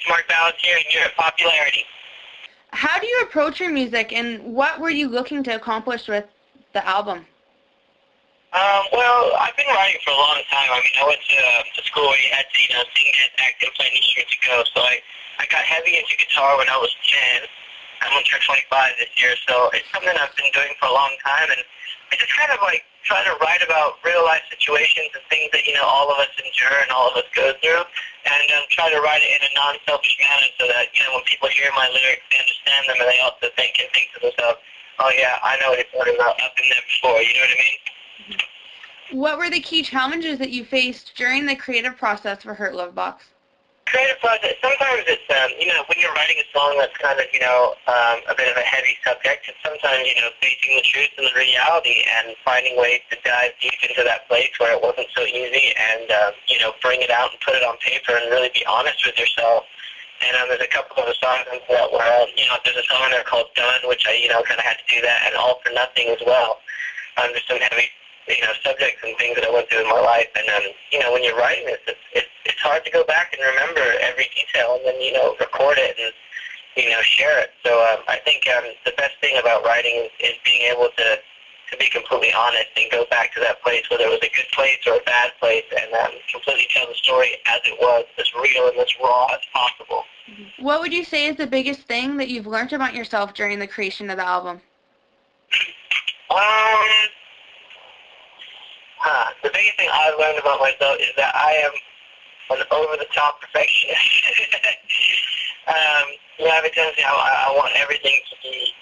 it's Mark Ballas here, and you're at Popularity. How do you approach your music, and what were you looking to accomplish with the album? Well, I've been writing for a long time. I mean, I went to school where you had to, sing, dance, act, and play an instrument to go. So I got heavy into guitar when I was 10. I'm going to turn 25 this year, so it's something I've been doing for a long time. And I just kind of try to write about real life situations and things that, all of us endure and all of us go through. And try to write it in a non-selfish manner so that, when people hear my lyrics, they understand them and they also think to themselves, oh yeah, I know what he's talking about. I've been there before, you know what I mean? What were the key challenges that you faced during the creative process for Hurt Love Box? Creative process, sometimes it's, when you're writing a song that's kind of, a bit of a heavy subject, and sometimes, facing the truth and the reality and finding ways to dive deep into that place where it wasn't so easy and, bring it out and put it on paper and really be honest with yourself. And there's a couple of the songs into that where, there's a song there called Done, which I, kind of had to do that, and All for Nothing as well. There's some heavy subjects and things that I went through in my life. And when you're writing this, it's hard to go back and remember every detail and then, record it and, share it. So I think the best thing about writing is being able to be completely honest and go back to that place, whether it was a good place or a bad place, and completely tell the story as it was, as real and as raw as possible. What would you say is the biggest thing that you've learned about yourself during the creation of the album? The biggest thing I've learned about myself is that I am an over-the-top perfectionist. I have a tendency, I want everything to be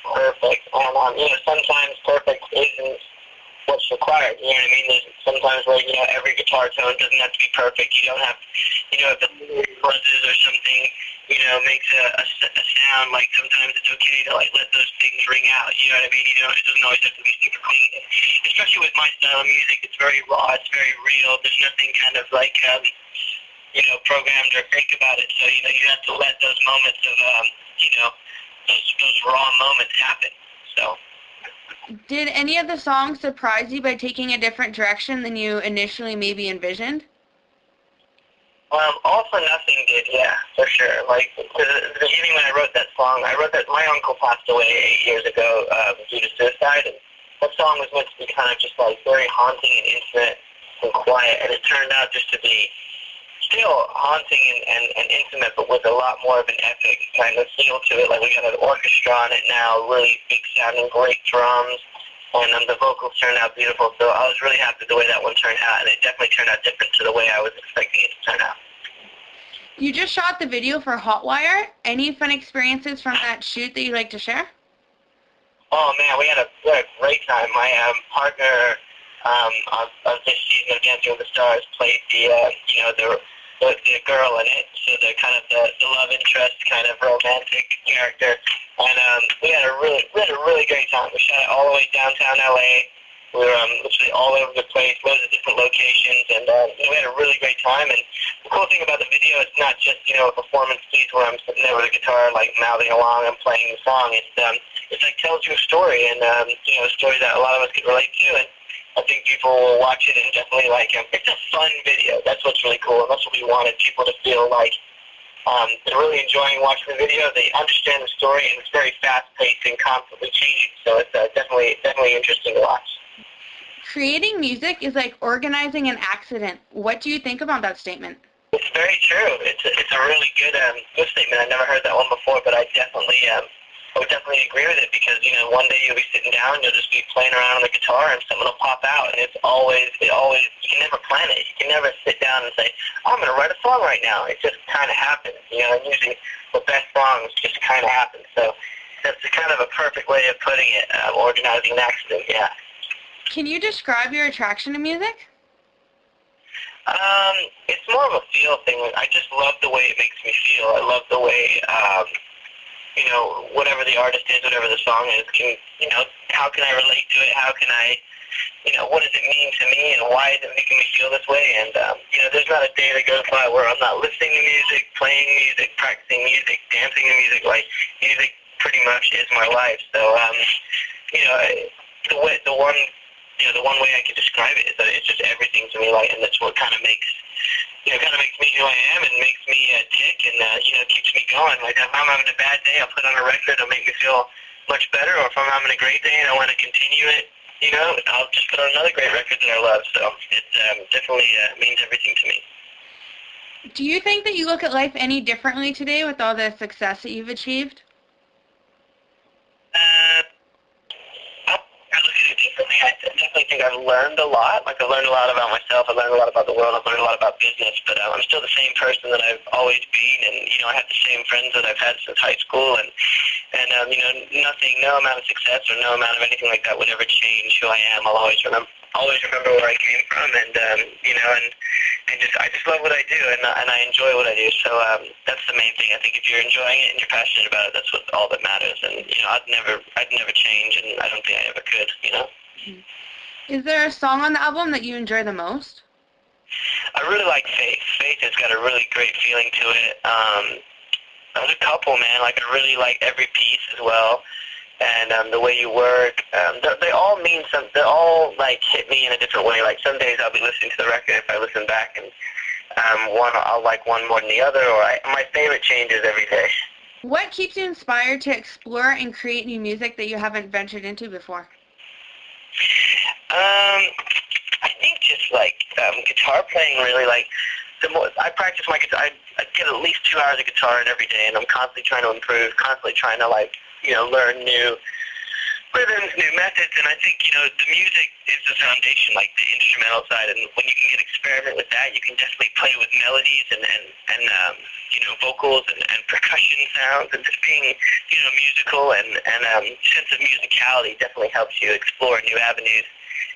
perfect. And, sometimes perfect isn't what's required. You know what I mean? There's sometimes where, every guitar tone doesn't have to be perfect. You don't have, if the buzzes or something, makes a sound, sometimes it's okay to, let those things ring out. You know what I mean? It doesn't always have to be super clean. Especially with my style of music, it's very raw, it's very real. There's nothing kind of programmed or fake about it. So, you have to let those moments of, those raw moments happen. So. Did any of the songs surprise you by taking a different direction than you initially maybe envisioned? All for Nothing did, yeah, for sure. To the beginning when I wrote that, my uncle passed away 8 years ago due to suicide, and that song was meant to be kind of just very haunting and intimate and quiet, and it turned out just to be still haunting and intimate, but with a lot more of an epic kind of feel to it. We got an orchestra on it now, really big sounding, great drums, and the vocals turned out beautiful. So I was really happy with the way that one turned out, and it definitely turned out different to the way I was expecting it to turn out. You just shot the video for Hotwire. Any fun experiences from that shoot that you'd like to share? Oh man, we had a great time. My partner of this season of Dancing with the Stars played the girl in it, so the kind of the love interest kind of romantic character, and we had a really great time. We shot it all the way downtown LA. We were literally all over the place, loads of different locations, and we had a really great time. And the cool thing about the video, it's not just a performance piece where I'm sitting there with a guitar mouthing along and playing the song. It's tells you a story, and a story that a lot of us could relate to. And I think people will watch it and definitely like it. It's a fun video. That's what's really cool, and that's what we wanted people to feel like they're really enjoying watching the video. They understand the story, and it's very fast-paced and constantly changing. So it's definitely interesting to watch. Creating music is like organizing an accident. What do you think about that statement? It's very true. It's a really good statement. I never heard that one before, but I would definitely agree with it because, one day you'll be sitting down, you'll just be playing around on the guitar and something will pop out, and you can never plan it. You can never sit down and say, oh, I'm going to write a song right now. It just kind of happens, and usually the best songs just kind of happen. So that's kind of a perfect way of putting it, organizing an accident, yeah. Can you describe your attraction to music? It's more of a feel thing. I just love the way it makes me feel. I love the way, whatever the artist is, whatever the song is, how can I relate to it? How can I, what does it mean to me, and why is it making me feel this way? And, there's not a day that goes by where I'm not listening to music, playing music, practicing music, dancing to music. Music pretty much is my life. So, the one way I could describe it is that it's just everything to me, and that's what kind of makes kind of makes me who I am and makes me tick and, keeps me going. Like, if I'm having a bad day, I'll put on a record. It'll make me feel much better. Or if I'm having a great day and I want to continue it, I'll just put on another great record that I love. So it definitely means everything to me. Do you think that you look at life any differently today with all the success that you've achieved? I look at it differently. I definitely think I've learned a lot. Like, I've learned a lot about myself. I've learned a lot about the world. I've learned a lot about business. But I'm still the same person that I've always been. And, I have the same friends that I've had since high school. And no amount of success or no amount of anything like that would ever change who I am. I'll always remember where I came from. And, I just love what I do, and I enjoy what I do. So that's the main thing. I think if you're enjoying it and you're passionate about it, that's all that matters. And I'd never change, and I don't think I ever could. Is there a song on the album that you enjoy the most? I really like Faith. Faith has got a really great feeling to it. There's a couple, man. Like, I really like every piece as well. And the way you work, they all mean something. They all, like, hit me in a different way. Like, some days I'll be listening to the record, if I listen back, and I'll like one more than the other, or my favorite changes every day. What keeps you inspired to explore and create new music that you haven't ventured into before? I think just, like, guitar playing really, like, the more I practice my guitar, I get at least 2 hours of guitar in every day, and I'm constantly trying to improve, constantly trying to, like, learn new rhythms, new methods, and I think, the music is the foundation, like the instrumental side, and when you can experiment with that, you can definitely play with melodies and vocals and percussion sounds, and just being, musical and sense of musicality definitely helps you explore new avenues.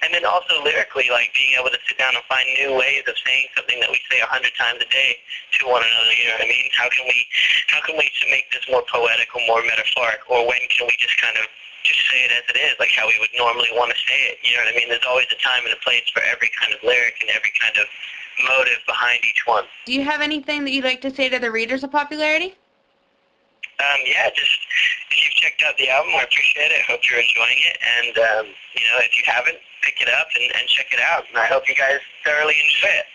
And then also lyrically, like being able to sit down and find new ways of saying something that we say 100 times a day to one another. You know what I mean? How can we make this more poetic or more metaphoric? Or when can we just kind of just say it as it is, like how we would normally want to say it? You know what I mean? There's always a time and a place for every kind of lyric and every kind of motive behind each one. Do you have anything that you'd like to say to the readers of Popularity? Just if you've checked out the album, I appreciate it. I hope you're enjoying it. And, if you haven't, pick it up and check it out. And I hope you guys thoroughly enjoy it.